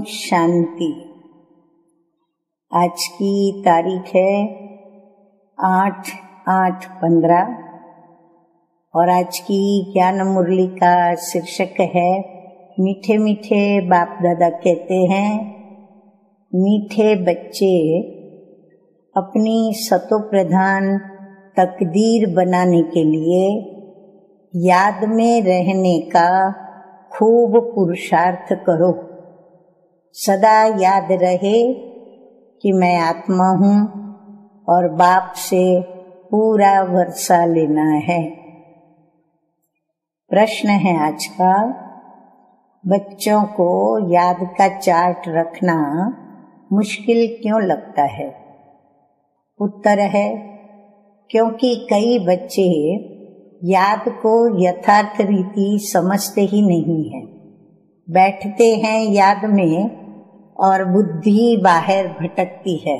शांति। आज की तारीख है 8/8/15 और आज की ज्ञान मुरली का शीर्षक है मीठे मीठे बाप दादा कहते हैं, मीठे बच्चे अपनी सतो प्रधान तकदीर बनाने के लिए याद में रहने का खूब पुरुषार्थ करो। सदा याद रहे कि मैं आत्मा हूँ और बाप से पूरा वर्षा लेना है। प्रश्न है आज का, बच्चों को याद का चार्ट रखना मुश्किल क्यों लगता है? उत्तर है, क्योंकि कई बच्चे याद को यथार्थ रीति समझते ही नहीं है। बैठते हैं याद में और बुद्धि बाहर भटकती है,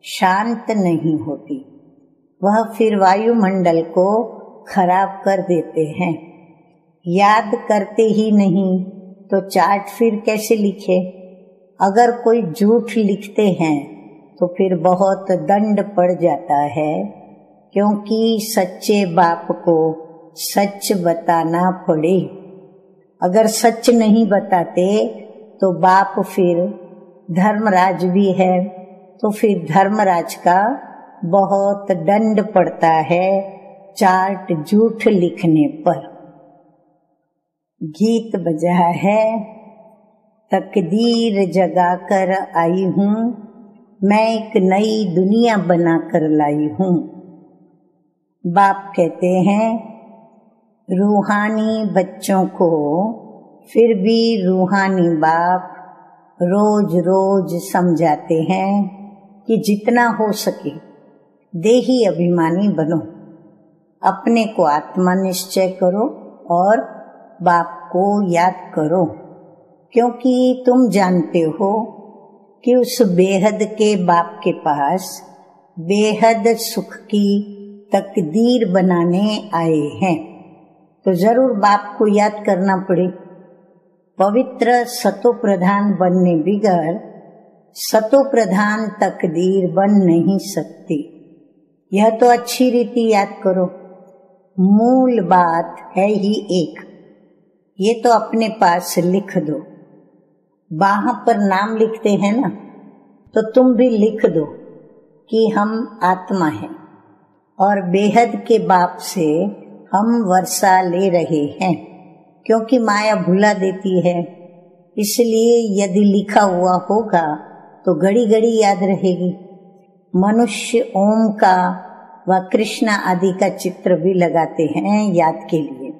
शांत नहीं होती। वह फिर वायुमंडल को खराब कर देते हैं। याद करते ही नहीं तो चार्ट फिर कैसे लिखे? अगर कोई झूठ लिखते हैं तो फिर बहुत दंड पड़ जाता है, क्योंकि सच्चे बाप को सच बताना पड़े। अगर सच नहीं बताते तो बाप फिर धर्मराज भी है, तो फिर धर्मराज का बहुत दंड पड़ता है चार्ट झूठ लिखने पर। गीत बजा है, तकदीर जगा कर आई हूँ, मैं एक नई दुनिया बना कर लाई हूँ। बाप कहते हैं, रूहानी बच्चों को फिर भी रूहानी बाप रोज रोज समझाते हैं कि जितना हो सके देही अभिमानी बनो, अपने को आत्मा निश्चय करो और बाप को याद करो, क्योंकि तुम जानते हो कि उस बेहद के बाप के पास बेहद सुख की तकदीर बनाने आए हैं। तो जरूर बाप को याद करना पड़े। पवित्र सतो प्रधान बनने बिगर सतो प्रधान तकदीर बन नहीं सकती। यह तो अच्छी रीति याद करो। मूल बात है ही एक, ये तो अपने पास लिख दो। बाह पर नाम लिखते हैं ना, तो तुम भी लिख दो कि हम आत्मा हैं और बेहद के बाप से हम वर्षा ले रहे हैं, क्योंकि माया भुला देती है। इसलिए यदि लिखा हुआ होगा तो घड़ी घड़ी याद रहेगी। मनुष्य ओम का व कृष्ण आदि का चित्र भी लगाते हैं याद के लिए।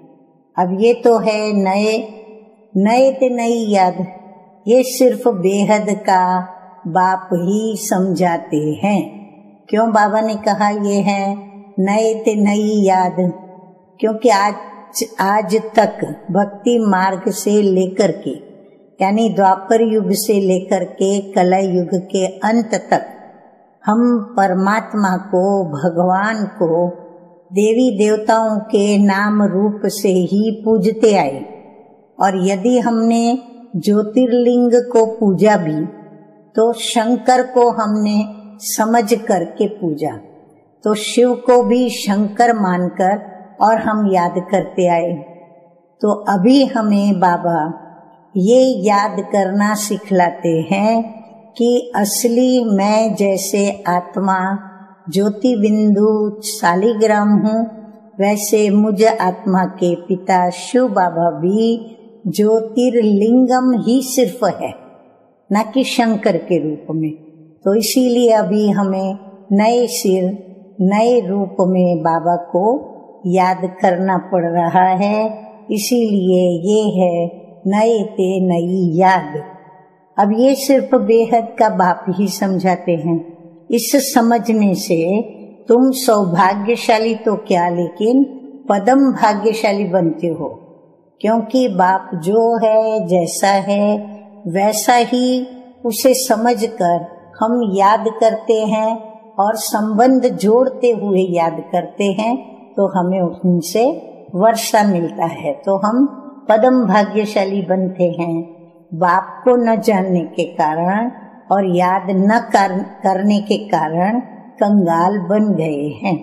अब ये तो है नए ते नई याद, ये सिर्फ बेहद का बाप ही समझाते हैं। क्यों बाबा ने कहा ये है नए ते नई याद? क्योंकि आज तक भक्ति मार्ग से लेकर के, यानी द्वापर युग से लेकर के कलि युग के अंत तक हम परमात्मा को, भगवान को देवी देवताओं के नाम रूप से ही पूजते आए। और यदि हमने ज्योतिर्लिंग को पूजा भी तो शंकर को हमने समझ करके पूजा, तो शिव को भी शंकर मानकर और हम याद करते आए। तो अभी हमें बाबा ये याद करना सिखलाते हैं कि असली मैं जैसे आत्मा ज्योति बिंदु शालिग्राम हूँ, वैसे मुझ आत्मा के पिता शिव बाबा भी ज्योतिर्लिंगम ही सिर्फ है, न कि शंकर के रूप में। तो इसीलिए अभी हमें नए सिर नए रूप में बाबा को याद करना पड़ रहा है। इसीलिए ये है नए ते नई याद। अब ये सिर्फ बेहद का बाप ही समझाते हैं। इस समझने से तुम सौभाग्यशाली तो क्या, लेकिन पदम भाग्यशाली बनते हो, क्योंकि बाप जो है जैसा है वैसा ही उसे समझकर हम याद करते हैं और संबंध जोड़ते हुए याद करते हैं, तो हमें उनसे वर्षा मिलता है, तो हम पदम भाग्यशाली बनते हैं। बाप को न जानने के कारण और याद न करने के कारण कंगाल बन गए हैं।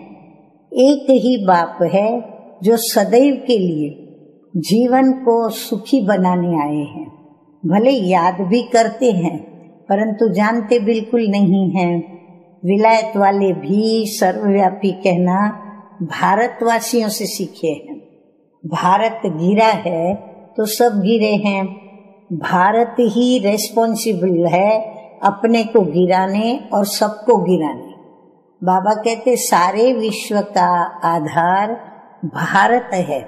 एक ही बाप है जो सदैव के लिए जीवन को सुखी बनाने आए हैं। भले याद भी करते हैं परंतु जानते बिल्कुल नहीं हैं। विलायत वाले भी सर्वव्यापी कहना भारतवासियों से सीखे हैं। भारत गिरा है तो सब गिरे हैं। भारत ही रेस्पॉन्सिबल है अपने को गिराने और सबको गिराने। बाबा कहते सारे विश्व का आधार भारत है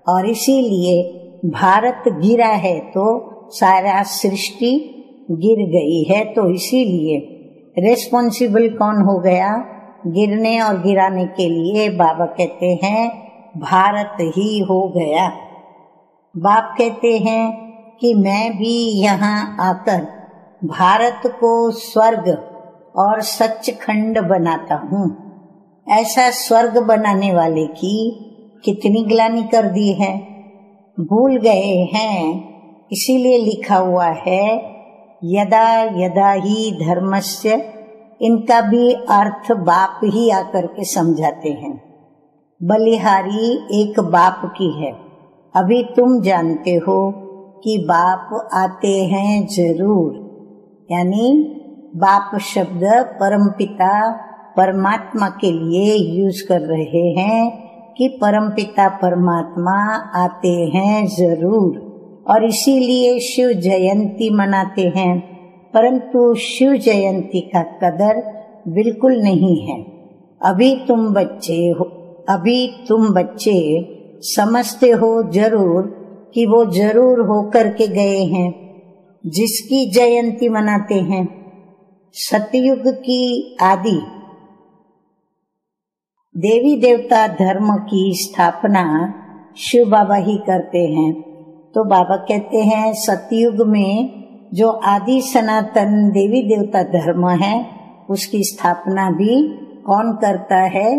और इसीलिए भारत गिरा है तो सारा सृष्टि गिर गई है। तो इसीलिए रेस्पॉन्सिबल कौन हो गया गिरने और गिराने के लिए? बाबा कहते हैं भारत ही हो गया। बाप कहते हैं कि मैं भी यहाँ आकर भारत को स्वर्ग और सचखंड बनाता हूँ। ऐसा स्वर्ग बनाने वाले की कितनी ग्लानि कर दी है, भूल गए हैं। इसीलिए लिखा हुआ है यदा यदा ही धर्मस्य। इनका भी अर्थ बाप ही आकर के समझाते हैं। बलिहारी एक बाप की है। अभी तुम जानते हो कि बाप आते हैं जरूर, यानी बाप शब्द परमपिता परमात्मा के लिए यूज कर रहे हैं कि परमपिता परमात्मा आते हैं जरूर। और इसीलिए शिव जयंती मनाते हैं, परंतु शिव जयंती का कदर बिल्कुल नहीं है। अभी तुम बच्चे समझते हो जरूर कि वो जरूर होकर के गए हैं जिसकी जयंती मनाते हैं। सतयुग की आदि देवी देवता धर्म की स्थापना शिव बाबा ही करते हैं। तो बाबा कहते हैं सतयुग में जो आदि सनातन देवी देवता धर्म है उसकी स्थापना भी कौन करता है?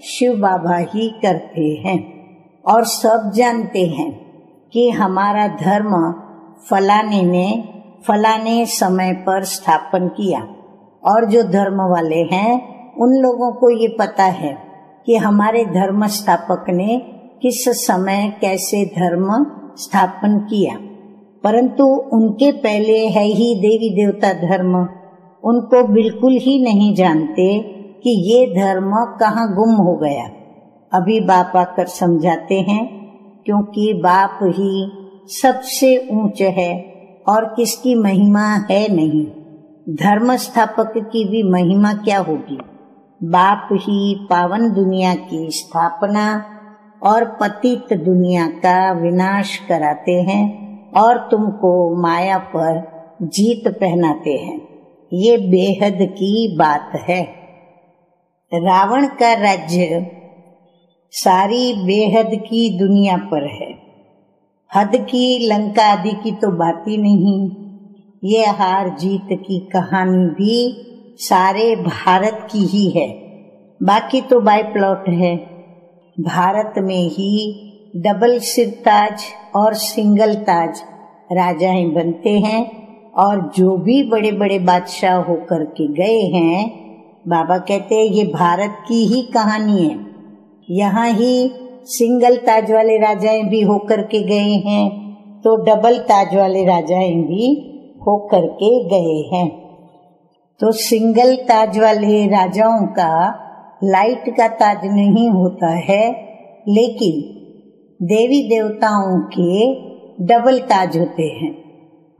शिव बाबा ही करते हैं। और सब जानते हैं कि हमारा धर्म फलाने ने फलाने समय पर स्थापन किया। और जो धर्म वाले हैं उन लोगों को ये पता है कि हमारे धर्म स्थापक ने किस समय कैसे धर्म स्थापन किया, परंतु उनके पहले है ही देवी देवता धर्म। उनको बिल्कुल ही नहीं जानते कि ये धर्म कहाँ गुम हो गया। अभी बाप आकर समझाते हैं क्योंकि बाप ही सबसे ऊंच है और किसकी महिमा है नहीं। धर्म स्थापक की भी महिमा क्या होगी? बाप ही पावन दुनिया की स्थापना और पतित दुनिया का विनाश कराते हैं और तुमको माया पर जीत पहनाते हैं। ये बेहद की बात है। रावण का राज्य सारी बेहद की दुनिया पर है। हद की लंका आदि की तो बात ही नहीं। ये हार जीत की कहानी भी सारे भारत की ही है। बाकी तो बाय प्लॉट है। भारत में ही डबल सिर ताज और सिंगल ताज राजाएं बनते हैं और जो भी बड़े बड़े बादशाह होकर के गए हैं, बाबा कहते हैं ये भारत की ही कहानी है। यहाँ ही सिंगल ताज वाले राजाएं भी होकर के गए हैं तो डबल ताज वाले राजाएं भी होकर के गए हैं। तो सिंगल ताज वाले राजाओं का लाइट का ताज नहीं होता है, लेकिन देवी देवताओं के डबल ताज होते हैं।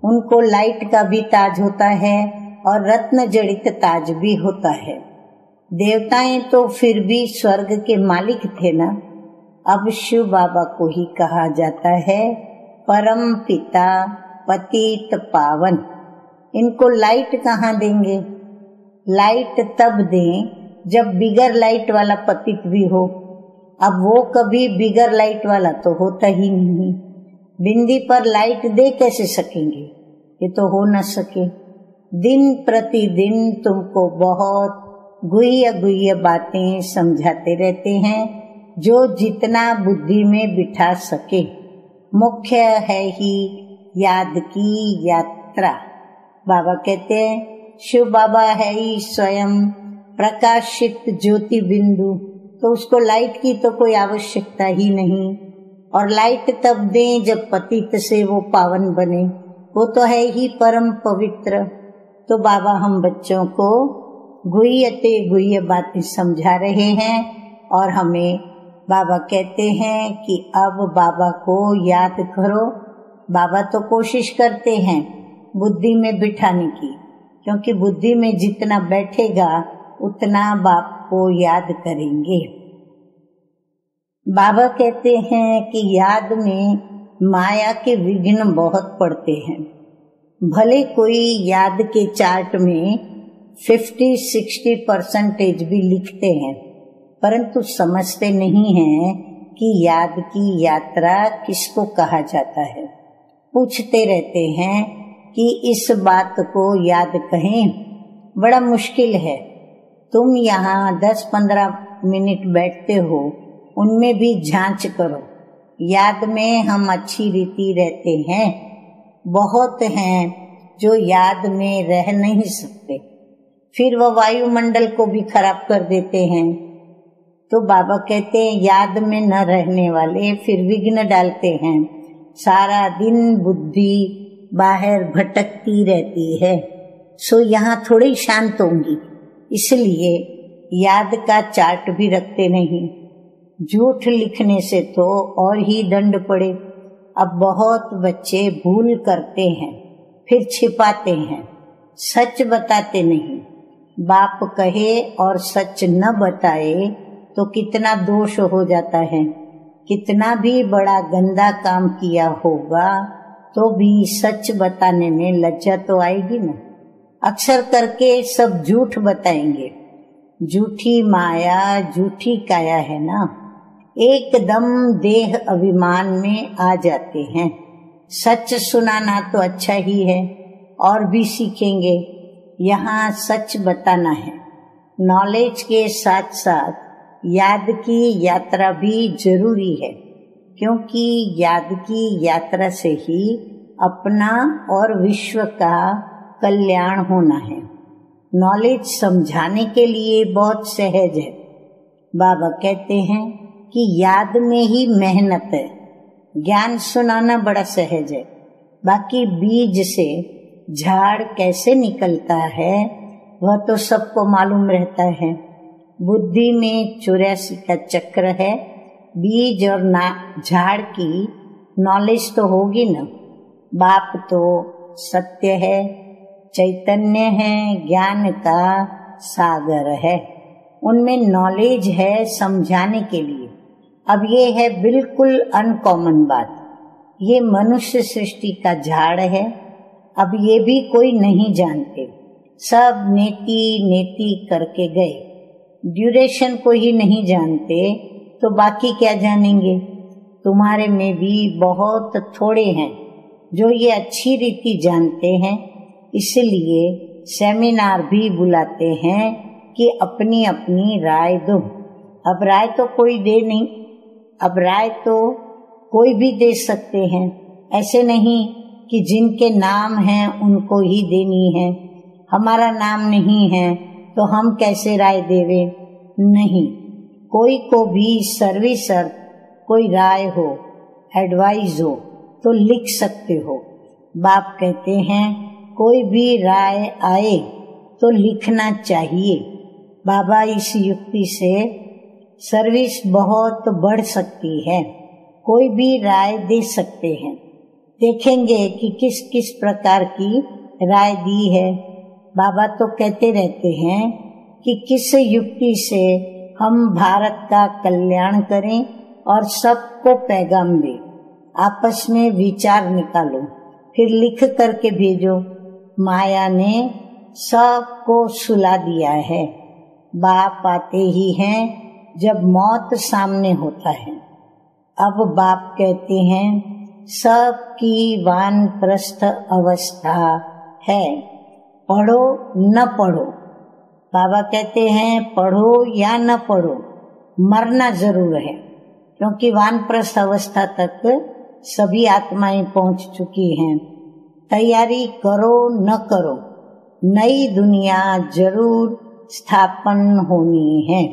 उनको लाइट का भी ताज होता है और रत्न जड़ित ताज भी होता है। देवताएं तो फिर भी स्वर्ग के मालिक थे ना। अब शिव बाबा को ही कहा जाता है परम पिता पतित पावन। इनको लाइट कहाँ देंगे? लाइट तब दें जब बिगर लाइट वाला पतित भी हो। अब वो कभी बिगर लाइट वाला तो होता ही नहीं। बिंदी पर लाइट दे कैसे सकेंगे? ये तो हो न सके। दिन प्रतिदिन तुमको बहुत गुह्य गुह्य बातें समझाते रहते हैं जो जितना बुद्धि में बिठा सके। मुख्य है ही याद की यात्रा। बाबा कहते हैं शिव बाबा है ही स्वयं प्रकाशित ज्योति बिंदु, तो उसको लाइट की तो कोई आवश्यकता ही नहीं। और लाइट तब दें जब पतित से वो पावन बने, वो तो है ही परम पवित्र। तो बाबा हम बच्चों को गुह्यते गुह्य बातें समझा रहे हैं और हमें बाबा कहते हैं कि अब बाबा को याद करो। बाबा तो कोशिश करते हैं बुद्धि में बिठाने की, क्योंकि बुद्धि में जितना बैठेगा उतना बाप को याद करेंगे। बाबा कहते हैं कि याद में माया के विघ्न बहुत पड़ते हैं। भले कोई याद के चार्ट में 50-60% भी लिखते हैं, परंतु समझते नहीं हैं कि याद की यात्रा किसको कहा जाता है। पूछते रहते हैं कि इस बात को याद कहें, बड़ा मुश्किल है। तुम यहाँ 10-15 मिनट बैठते हो, उनमें भी जांच करो। याद में हम अच्छी रीति रहते हैं, बहुत हैं जो याद में रह नहीं सकते, फिर वो वायुमंडल को भी खराब कर देते हैं। तो बाबा कहते हैं याद में न रहने वाले फिर विघ्न डालते हैं। सारा दिन बुद्धि बाहर भटकती रहती है, सो यहाँ थोड़ी शांत होंगी, इसलिए याद का चार्ट भी रखते नहीं। झूठ लिखने से तो और ही दंड पड़े। अब बहुत बच्चे भूल करते हैं, फिर छिपाते हैं, सच बताते नहीं। बाप कहे और सच न बताए तो कितना दोष हो जाता है। कितना भी बड़ा गंदा काम किया होगा तो भी सच बताने में लज्जा तो आएगी ना। अक्सर करके सब झूठ बताएंगे। झूठी माया झूठी काया है ना, एकदम देह अभिमान में आ जाते हैं। सच सुनाना तो अच्छा ही है, और भी सीखेंगे। यहाँ सच बताना है। नॉलेज के साथ साथ याद की यात्रा भी जरूरी है, क्योंकि याद की यात्रा से ही अपना और विश्व का कल्याण होना है। नॉलेज समझाने के लिए बहुत सहज है। बाबा कहते हैं कि याद में ही मेहनत है। ज्ञान सुनाना बड़ा सहज है, बाकी बीज से झाड़ कैसे निकलता है वह तो सबको मालूम रहता है। बुद्धि में 84 का चक्र है। बीज और झाड़ की नॉलेज तो होगी ना। बाप तो सत्य है, चैतन्य है, ज्ञान का सागर है। उनमें नॉलेज है समझाने के लिए। अब ये है बिल्कुल अनकॉमन बात। ये मनुष्य सृष्टि का झाड़ है। अब ये भी कोई नहीं जानते, सब नेति नेति करके गए। ड्यूरेशन को ही नहीं जानते तो बाकी क्या जानेंगे। तुम्हारे में भी बहुत थोड़े हैं जो ये अच्छी रीति जानते हैं, इसलिए सेमिनार भी बुलाते हैं कि अपनी अपनी राय दो। अब राय तो कोई दे नहीं, अब राय तो कोई भी दे सकते हैं। ऐसे नहीं कि जिनके नाम हैं उनको ही देनी है। हमारा नाम नहीं है तो हम कैसे राय देवे? नहीं, कोई को भी सर्विस कोई राय हो, एडवाइस हो तो लिख सकते हो। बाप कहते हैं कोई भी राय आए तो लिखना चाहिए। बाबा इस युक्ति से सर्विस बहुत बढ़ सकती है। कोई भी राय दे सकते हैं। देखेंगे कि किस किस प्रकार की राय दी है। बाबा तो कहते रहते हैं कि किस युक्ति से हम भारत का कल्याण करें और सबको पैगाम दें। आपस में विचार निकालो, फिर लिख करके भेजो। माया ने सबको सुला दिया है। बाप आते ही हैं जब मौत सामने होता है। अब बाप कहते हैं सबकी वानप्रस्थ अवस्था है, पढ़ो न पढ़ो। बाबा कहते हैं पढ़ो या न पढ़ो, मरना जरूर है, क्योंकि वानप्रस्थ अवस्था तक सभी आत्माएं पहुंच चुकी हैं। तैयारी करो न करो, नई दुनिया जरूर स्थापन होनी है।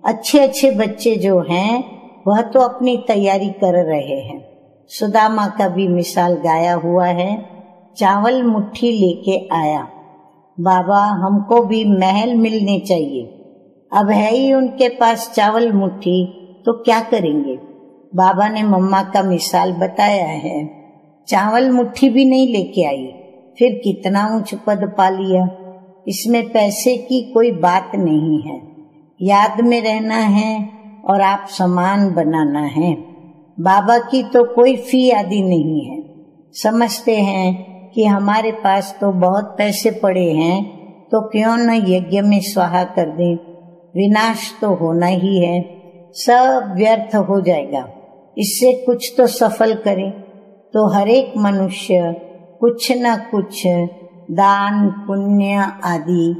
अच्छे अच्छे बच्चे जो हैं वह तो अपनी तैयारी कर रहे हैं। सुदामा का भी मिसाल गाया हुआ है। चावल मुट्ठी लेके आया, बाबा हमको भी महल मिलने चाहिए। अब है ही उनके पास चावल मुट्ठी, तो क्या करेंगे? बाबा ने मम्मा का मिसाल बताया है। चावल मुट्ठी भी नहीं लेके आई, फिर कितना ऊंच पद पा लिया। इसमें पैसे की कोई बात नहीं है, याद में रहना है और आप समान बनाना है। बाबा की तो कोई फी आदि नहीं है। समझते हैं कि हमारे पास तो बहुत पैसे पड़े हैं, तो क्यों न यज्ञ में स्वाहा कर दें। विनाश तो होना ही है, सब व्यर्थ हो जाएगा। इससे कुछ तो सफल करें। तो हर एक मनुष्य कुछ न कुछ दान पुण्य आदि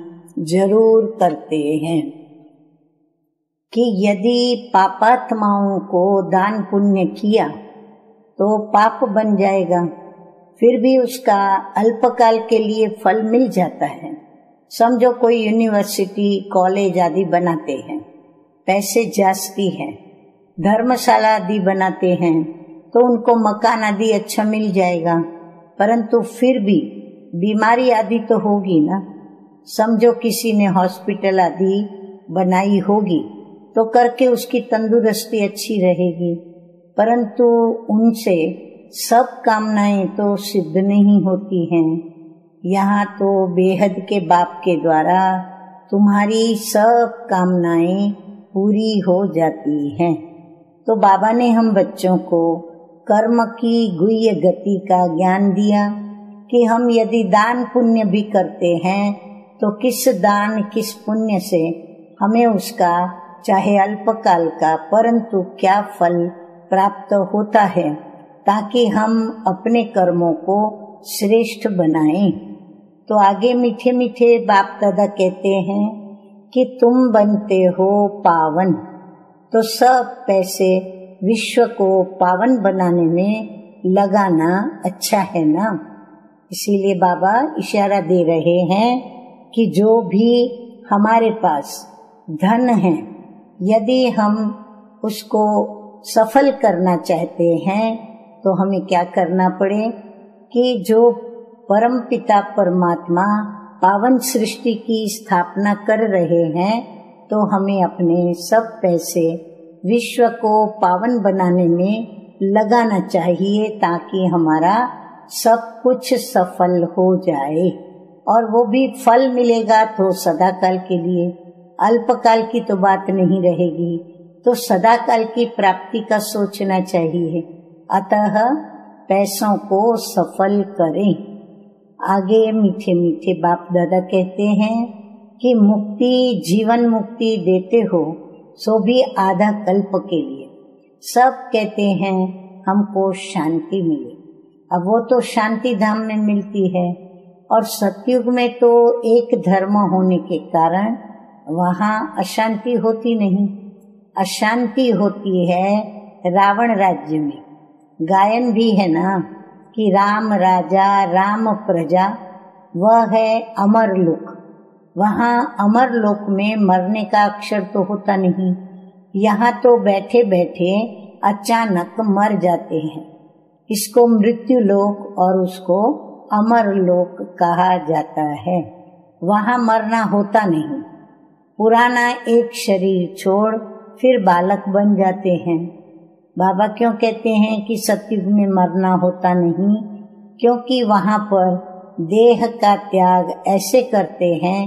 जरूर करते हैं कि यदि पापात्माओं को दान पुण्य किया तो पाप बन जाएगा, फिर भी उसका अल्पकाल के लिए फल मिल जाता है। समझो कोई यूनिवर्सिटी कॉलेज आदि बनाते हैं, पैसे जास्ती है। धर्मशाला आदि बनाते हैं तो उनको मकान आदि अच्छा मिल जाएगा, परंतु फिर भी बीमारी आदि तो होगी ना। समझो किसी ने हॉस्पिटल आदि बनाई होगी तो करके उसकी तंदुरुस्ती अच्छी रहेगी, परंतु उनसे सब कामनाएं तो सिद्ध नहीं होती हैं। यहाँ तो बेहद के बाप के द्वारा तुम्हारी सब कामनाएं पूरी हो जाती हैं। तो बाबा ने हम बच्चों को कर्म की गुह्य गति का ज्ञान दिया कि हम यदि दान पुण्य भी करते हैं तो किस दान किस पुण्य से हमें उसका चाहे अल्पकाल का परंतु क्या फल प्राप्त होता है, ताकि हम अपने कर्मों को श्रेष्ठ बनाएं। तो आगे मीठे मीठे बाप दादा कहते हैं कि तुम बनते हो पावन, तो सब पैसे विश्व को पावन बनाने में लगाना अच्छा है ना। इसीलिए बाबा इशारा दे रहे हैं कि जो भी हमारे पास धन है, यदि हम उसको सफल करना चाहते हैं तो हमें क्या करना पड़े कि जो परम पिता परमात्मा पावन सृष्टि की स्थापना कर रहे हैं, तो हमें अपने सब पैसे विश्व को पावन बनाने में लगाना चाहिए, ताकि हमारा सब कुछ सफल हो जाए। और वो भी फल मिलेगा तो सदा काल के लिए, अल्पकाल की तो बात नहीं रहेगी। तो सदा काल की प्राप्ति का सोचना चाहिए। अतः पैसों को सफल करें। आगे मीठे मीठे बाप दादा कहते हैं कि मुक्ति जीवन मुक्ति देते हो सो भी आधा कल्प के लिए। सब कहते हैं हमको शांति मिले, अब वो तो शांति धाम में मिलती है। और सतयुग में तो एक धर्म होने के कारण वहाँ अशांति होती नहीं, अशांति होती है रावण राज्य में। गायन भी है ना कि राम राजा राम प्रजा, वह है अमर लोक। वहाँ अमर लोक में मरने का अक्षर तो होता नहीं। यहाँ तो बैठे बैठे अचानक मर जाते हैं। इसको मृत्यु लोक और उसको अमर लोक कहा जाता है। वहाँ मरना होता नहीं। पुराना एक शरीर छोड़ फिर बालक बन जाते हैं। बाबा क्यों कहते हैं कि सतयुग में मरना होता नहीं? क्योंकि वहाँ पर देह का त्याग ऐसे करते हैं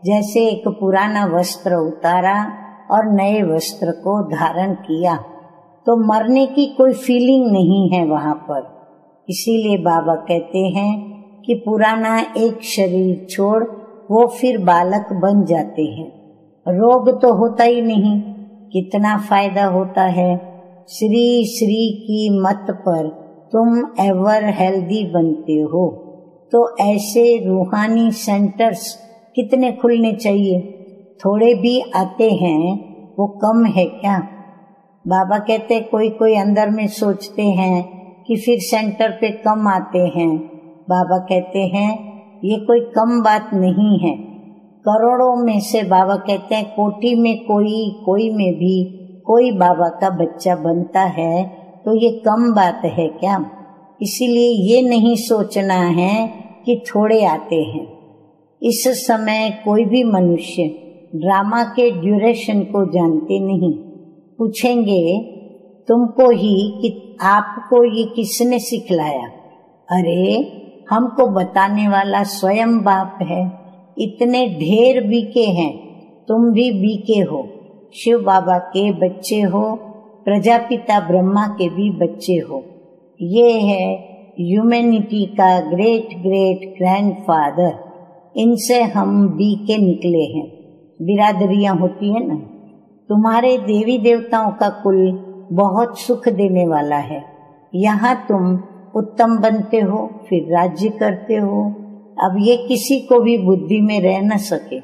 जैसे एक पुराना वस्त्र उतारा और नए वस्त्र को धारण किया, तो मरने की कोई फीलिंग नहीं है वहाँ पर। इसीलिए बाबा कहते हैं कि पुराना एक शरीर छोड़ वो फिर बालक बन जाते हैं। रोग तो होता ही नहीं, कितना फायदा होता है। श्री श्री की मत पर तुम एवर हेल्दी बनते हो। तो ऐसे रूहानी सेंटर्स कितने खुलने चाहिए? थोड़े भी आते हैं, वो कम है क्या? बाबा कहते कोई कोई अंदर में सोचते हैं कि फिर सेंटर पे कम आते हैं। बाबा कहते हैं ये कोई कम बात नहीं है। करोड़ों में से बाबा कहते हैं कोटि में कोई में भी कोई बाबा का बच्चा बनता है, तो ये कम बात है क्या? इसीलिए ये नहीं सोचना है कि थोड़े आते हैं। इस समय कोई भी मनुष्य ड्रामा के ड्यूरेशन को जानते नहीं। पूछेंगे तुमको ही कि आपको ये किसने सिखलाया? अरे हमको बताने वाला स्वयं बाप है। इतने ढेर बीके हैं, तुम भी बीके हो। शिव बाबा के बच्चे हो, प्रजापिता ब्रह्मा के भी बच्चे हो। ये है ह्यूमैनिटी का ग्रेट ग्रेट ग्रैंडफादर। इनसे हम बीके निकले हैं। बिरादरियां होती है ना, तुम्हारे देवी देवताओं का कुल बहुत सुख देने वाला है। यहाँ तुम उत्तम बनते हो, फिर राज्य करते हो। अब ये किसी को भी बुद्धि में रह न सके।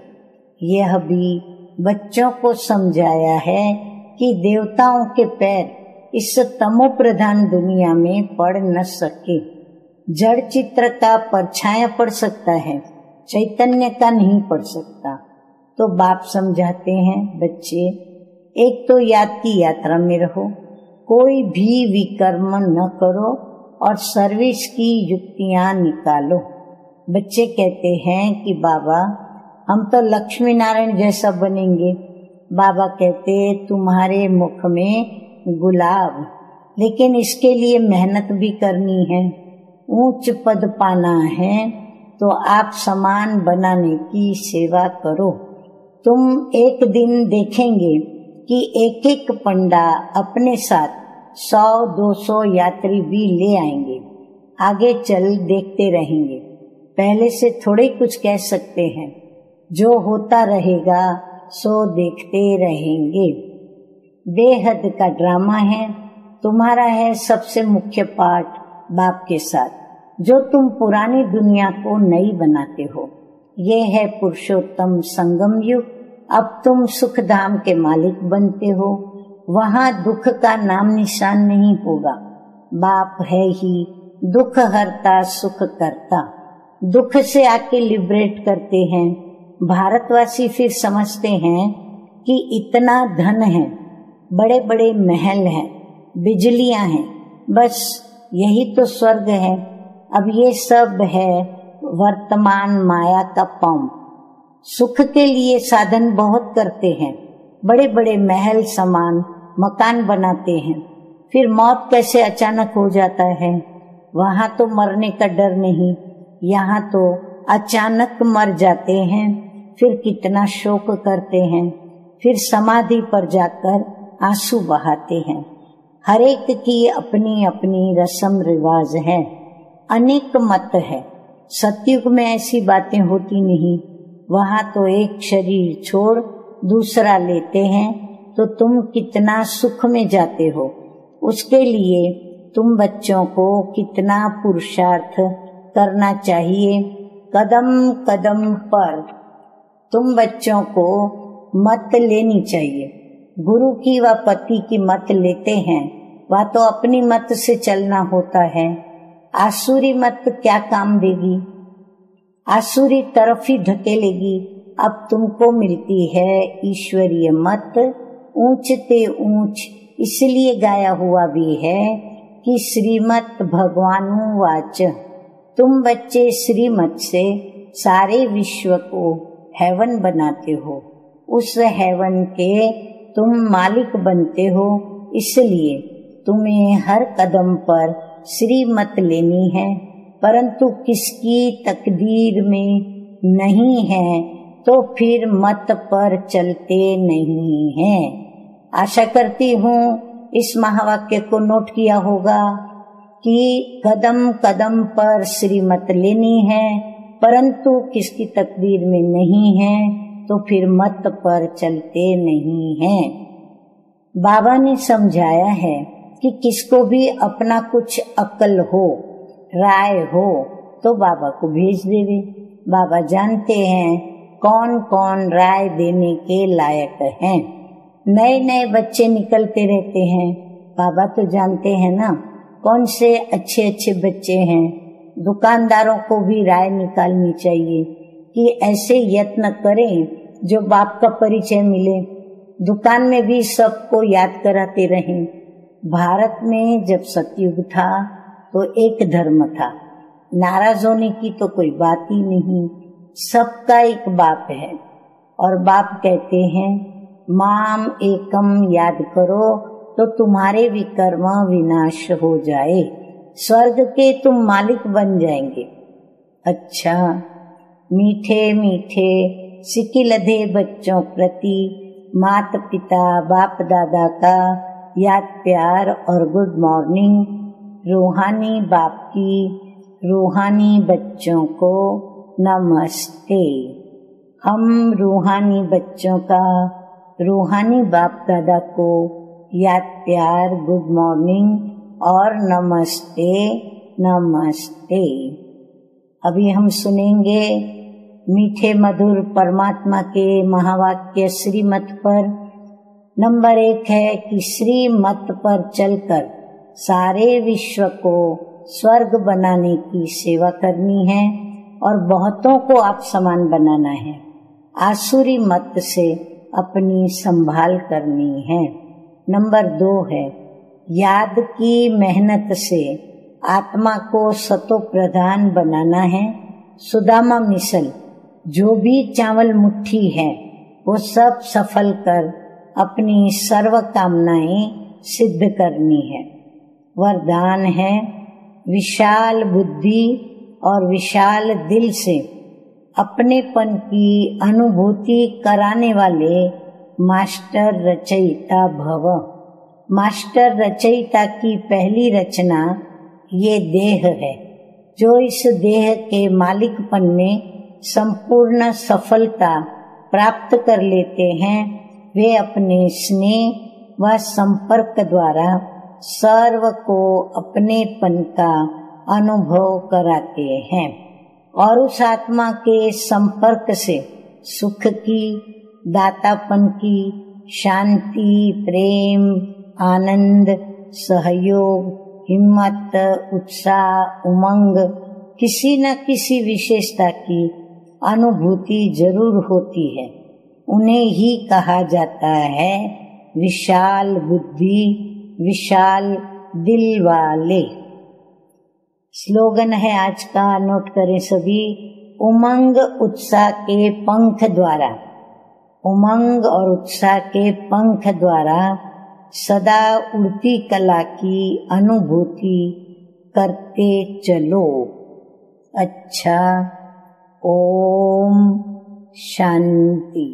यह भी बच्चों को समझाया है कि देवताओं के पैर इस तमो प्रधान दुनिया में पड़ न सके। जड़ चित्र का परछाया पड़ सकता है, चैतन्य का नहीं पड़ सकता। तो बाप समझाते हैं बच्चे, एक तो याद की यात्रा में रहो, कोई भी विकर्म न करो और सर्विस की युक्तियां निकालो। बच्चे कहते हैं कि बाबा हम तो लक्ष्मी नारायण जैसा बनेंगे। बाबा कहते तुम्हारे मुख में गुलाब, लेकिन इसके लिए मेहनत भी करनी है। ऊंच पद पाना है तो आप समान बनाने की सेवा करो। तुम एक दिन देखेंगे कि एक एक पंडा अपने साथ 100-200 यात्री भी ले आएंगे। आगे चल देखते रहेंगे। पहले से थोड़े कुछ कह सकते हैं, जो होता रहेगा सो देखते रहेंगे। बेहद का ड्रामा है, तुम्हारा है सबसे मुख्य पार्ट बाप के साथ, जो तुम पुरानी दुनिया को नई बनाते हो। ये है पुरुषोत्तम संगम युग। अब तुम सुख धाम के मालिक बनते हो। वहाँ दुख का नाम निशान नहीं होगा। बाप है ही दुख हरता सुख करता। दुख से आके लिबरेट करते हैं। भारतवासी फिर समझते हैं कि इतना धन है, बड़े बड़े महल हैं, बिजलियां हैं, बस यही तो स्वर्ग है। अब ये सब है वर्तमान माया का पंप। सुख के लिए साधन बहुत करते हैं, बड़े बड़े महल समान मकान बनाते हैं। फिर मौत कैसे अचानक हो जाता है। वहां तो मरने का डर नहीं, यहाँ तो अचानक मर जाते हैं। फिर कितना शोक करते हैं, फिर समाधि पर जाकर आंसू बहाते हैं। हर एक की अपनी अपनी रस्म रिवाज है, अनेक मत है। सतयुग में ऐसी बातें होती नहीं। वहां तो एक शरीर छोड़ दूसरा लेते हैं, तो तुम कितना सुख में जाते हो। उसके लिए तुम बच्चों को कितना पुरुषार्थ करना चाहिए। कदम कदम पर तुम बच्चों को मत लेनी चाहिए। गुरु की व पति की मत लेते हैं, वह तो अपनी मत से चलना होता है। आसुरी मत क्या काम देगी, आसुरी तरफ ही धकेलेगी। अब तुमको मिलती है ईश्वरीय मत। ऊंचते ऊंच इसलिए गाया हुआ भी है कि श्रीमत भगवानु वाच। तुम बच्चे श्रीमत से सारे विश्व को हेवन बनाते हो। उस हेवन के तुम मालिक बनते हो। इसलिए तुम्हें हर कदम पर श्रीमत लेनी है, परंतु किसकी तकदीर में नहीं है तो फिर मत पर चलते नहीं हैं। आशा करती हूँ इस महावाक्य को नोट किया होगा कि कदम कदम पर श्रीमत लेनी है, परंतु किसकी तकदीर में नहीं है तो फिर मत पर चलते नहीं हैं। बाबा ने समझाया है कि किसको भी अपना कुछ अक्ल हो, राय हो, तो बाबा को भेज देवे। बाबा जानते हैं कौन कौन राय देने के लायक हैं। नए नए बच्चे निकलते रहते हैं। बाबा तो जानते हैं ना, कौन से अच्छे अच्छे बच्चे हैं। दुकानदारों को भी राय निकालनी चाहिए कि ऐसे यत्न करें जो बाप का परिचय मिले। दुकान में भी सबको याद कराते रहें। भारत में जब सतयुग था तो एक धर्म था, नाराज होने की तो कोई बात ही नहीं। सबका एक बाप है और बाप कहते हैं माम एकम याद करो तो तुम्हारे विकर्म विनाश हो जाए, स्वर्ग के तुम मालिक बन जाएंगे। अच्छा, मीठे मीठे सिकिलधे बच्चों प्रति माता पिता बाप दादा का याद प्यार और गुड मॉर्निंग। रूहानी बाप की रूहानी बच्चों को नमस्ते। हम रूहानी बच्चों का रूहानी बाप दादा को याद प्यार गुड मॉर्निंग और नमस्ते नमस्ते। अभी हम सुनेंगे मीठे मधुर परमात्मा के महावाक्य श्रीमत पर। नंबर 1 है कि श्रीमत पर चलकर सारे विश्व को स्वर्ग बनाने की सेवा करनी है और बहुतों को आप समान बनाना है। आसुरी मत से अपनी संभाल करनी है। नंबर 2 है याद की मेहनत से आत्मा को सतो प्रधान बनाना है। सुदामा मिसल जो भी चावल मुट्ठी है वो सब सफल कर अपनी सर्व कामनाएं सिद्ध करनी है। वरदान है विशाल बुद्धि और विशाल दिल से अपनेपन की अनुभूति कराने वाले मास्टर रचयिता भव। मास्टर रचयिता की पहली रचना ये देह है। जो इस देह के मालिकपन में संपूर्ण सफलता प्राप्त कर लेते हैं वे अपने स्नेह व संपर्क द्वारा सर्व को अपनेपन का अनुभव कराते हैं और उस आत्मा के संपर्क से सुख की, दातापन की, शांति, प्रेम, आनंद, सहयोग, हिम्मत, उत्साह, उमंग, किसी न किसी विशेषता की अनुभूति जरूर होती है। उन्हें ही कहा जाता है विशाल बुद्धि, विशाल दिल वाले। स्लोगन है आज का, नोट करें सभी। उमंग उत्साह के पंख द्वारा, उमंग और उत्साह के पंख द्वारा सदा उड़ती कला की अनुभूति करते चलो। अच्छा, ओम शांति।